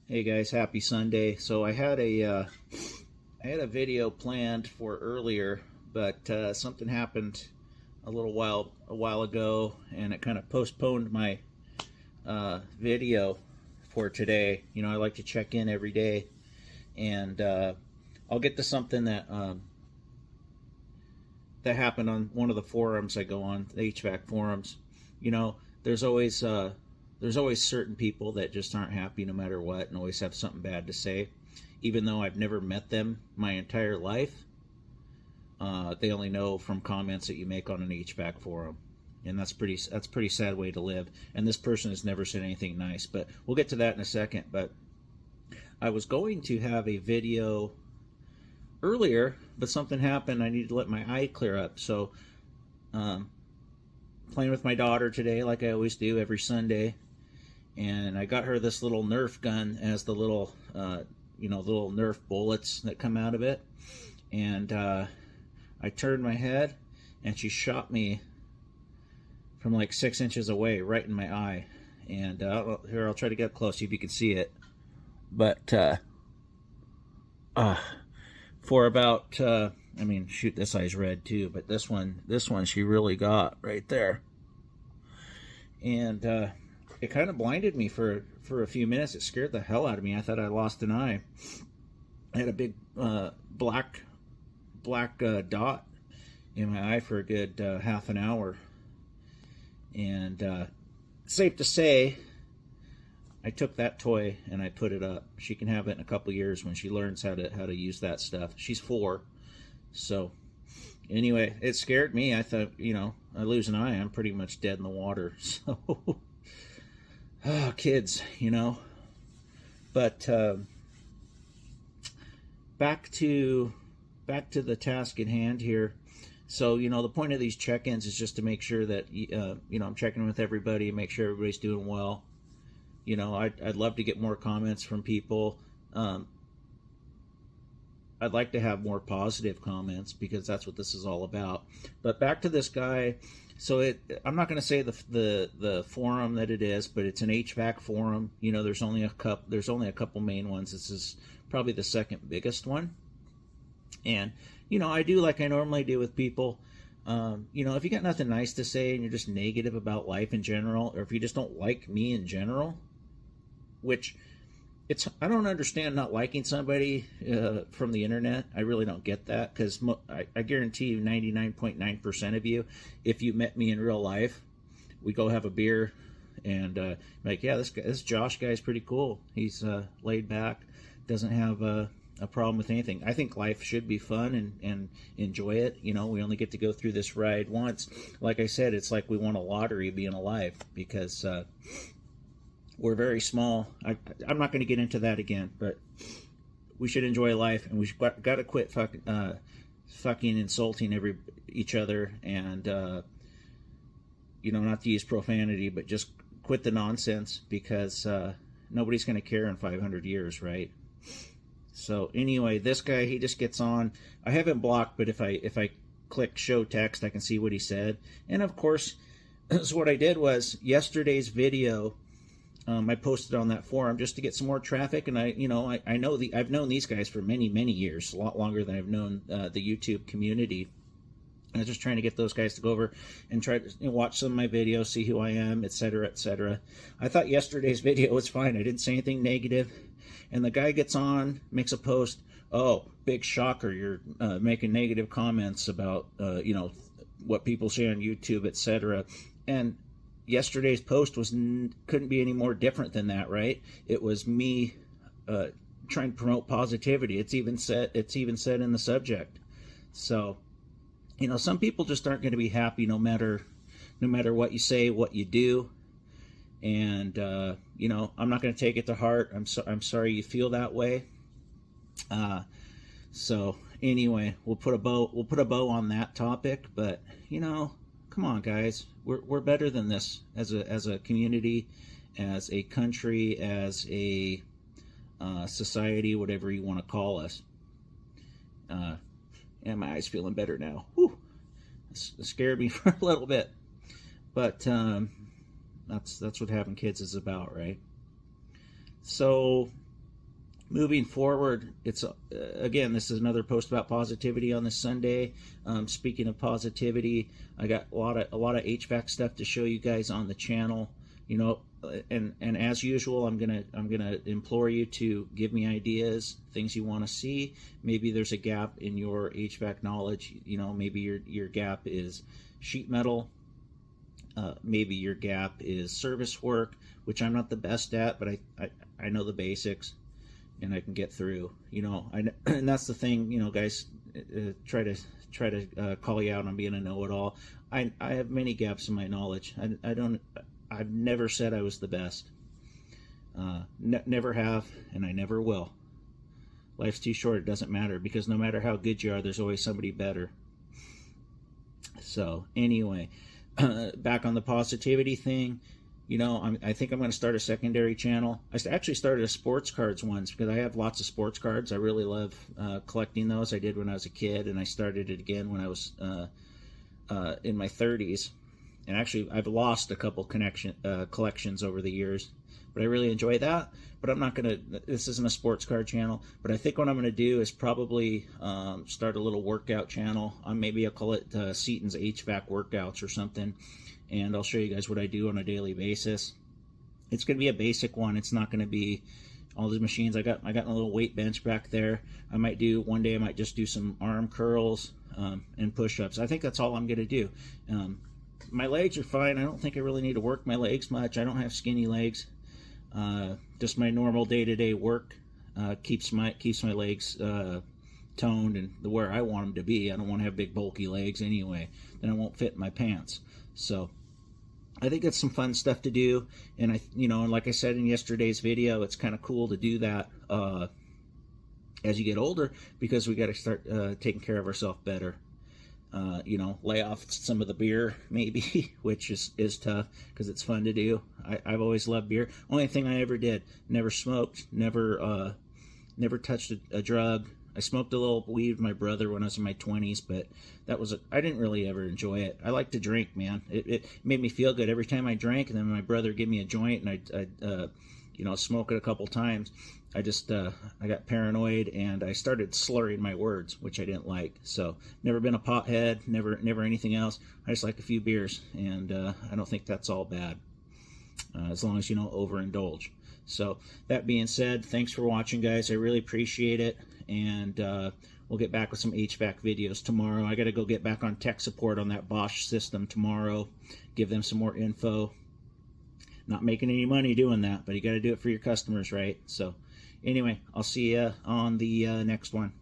Hey guys, happy Sunday. So I had a video planned for earlier, but something happened a while ago, and it kind of postponed my video for today. You know, I like to check in every day, and I'll get to something that happened on one of the forums I go on, the HVAC forums. You know, there's always certain people that just aren't happy no matter what, and always have something bad to say, even though I've never met them my entire life. They only know from comments that you make on an HVAC forum, and that's a pretty sad way to live. And this person has never said anything nice, but we'll get to that in a second. But I was going to have a video earlier, but something happened. I needed to let my eye clear up. So, playing with my daughter today, like I always do every Sunday, and I got her this little Nerf gun as the little, little Nerf bullets that come out of it. And I turned my head, and she shot me from like 6 inches away, right in my eye. And here, I'll try to get close, see if you can see it. But for about, shoot, this eye's red too, but this one she really got right there. And it kind of blinded me for a few minutes. It scared the hell out of me. I thought I lost an eye. I had a big black dot in my eye for a good half an hour. And safe to say, I took that toy and I put it up. She can have it in a couple years when she learns how to use that stuff. She's 4. So anyway, it scared me. I thought, I lose an eye, I'm pretty much dead in the water. So kids, But back to the task at hand here. So, the point of these check-ins is just to make sure that, I'm checking with everybody and make sure everybody's doing well. I'd love to get more comments from people. I'd like to have more positive comments because that's what this is all about. But back to this guy. So I'm not going to say the forum that it is, but it's an HVAC forum. There's only a couple main ones. This is probably the second biggest one. And I do like I normally do with people. If you got nothing nice to say and you're just negative about life in general, or if you just don't like me in general, which I don't understand not liking somebody from the internet. I really don't get that, because I guarantee you 99.9% of you, if you met me in real life, we go have a beer and like, yeah, this Josh guy's pretty cool. He's laid back, doesn't have a problem with anything. I think life should be fun and enjoy it. We only get to go through this ride once. Like I said, it's like we won a lottery being alive, because we're very small. I'm not going to get into that again, but we should enjoy life, and we've got to quit fucking insulting each other, and not to use profanity, but just quit the nonsense, because nobody's going to care in 500 years, right? So anyway, this guy, he just gets on. I have him blocked, but if I click show text, I can see what he said. And of course, so what I did was yesterday's video. I posted on that forum just to get some more traffic, and I've known these guys for many years, a lot longer than I've known the YouTube community. I was just trying to get those guys to go over and try to watch some of my videos, see who I am, etc., etc. I thought yesterday's video was fine. I didn't say anything negative, and the guy gets on, makes a post. Oh, big shocker! You're making negative comments about what people say on YouTube, etc. And yesterday's post couldn't be any more different than that, right? It was me trying to promote positivity. It's even said in the subject. So, some people just aren't going to be happy no matter what you say, what you do. And I'm not going to take it to heart. I'm sorry you feel that way. So anyway, we'll put a bow on that topic. But come on, guys. We're better than this as a community, as a country, as a society, whatever you want to call us. And my eye's feeling better now. Whew. It scared me for a little bit, but that's what having kids is about, right? So moving forward, it's again, this is another post about positivity on this Sunday. Speaking of positivity, I got a lot of HVAC stuff to show you guys on the channel. You know, and as usual, I'm gonna implore you to give me ideas, things you want to see. Maybe there's a gap in your HVAC knowledge. You know, maybe your gap is sheet metal. Maybe your gap is service work, which I'm not the best at, but I know the basics, and I can get through. You know, and that's the thing. You know, guys, try to call you out on being a know-it-all. I have many gaps in my knowledge. I've never said I was the best. Never have, and I never will. Life's too short. It doesn't matter, because no matter how good you are, there's always somebody better. So anyway, back on the positivity thing. You know, I think I'm going to start a secondary channel. I actually started a sports cards once, because I have lots of sports cards. I really love collecting those. I did when I was a kid, and I started it again when I was in my 30s. And actually, I've lost a couple collections over the years, but I really enjoy that. But I'm not going to, this isn't a sports card channel, but I think what I'm going to do is probably start a little workout channel. Maybe I'll call it Seaton's HVAC Workouts or something, and I'll show you guys what I do on a daily basis. It's going to be a basic one. It's not going to be all the machines. I got a little weight bench back there. One day I might just do some arm curls and push-ups. I think that's all I'm going to do. My legs are fine. I don't think I really need to work my legs much. I don't have skinny legs. Just my normal day-to-day work keeps my legs toned and where I want them to be. I don't want to have big bulky legs anyway. Then I won't fit in my pants. So I think it's some fun stuff to do. And and like I said in yesterday's video, it's kind of cool to do that as you get older, because we got to start taking care of ourselves better. Lay off some of the beer, maybe, which is tough, because it's fun to do. I've always loved beer. Only thing I ever did, never smoked, never touched a drug. I smoked a little weed with my brother when I was in my 20s, but I didn't really ever enjoy it. I like to drink, man. It made me feel good every time I drank, and then my brother gave me a joint, and I'd smoke it a couple times. I got paranoid, and I started slurring my words, which I didn't like. So never been a pothead, never anything else. I just like a few beers, and I don't think that's all bad, as long as you don't overindulge. So that being said, thanks for watching, guys. I really appreciate it, and we'll get back with some HVAC videos tomorrow. I got to go get back on tech support on that Bosch system tomorrow, give them some more info. Not making any money doing that, but you got to do it for your customers, right? So anyway, I'll see you on the next one.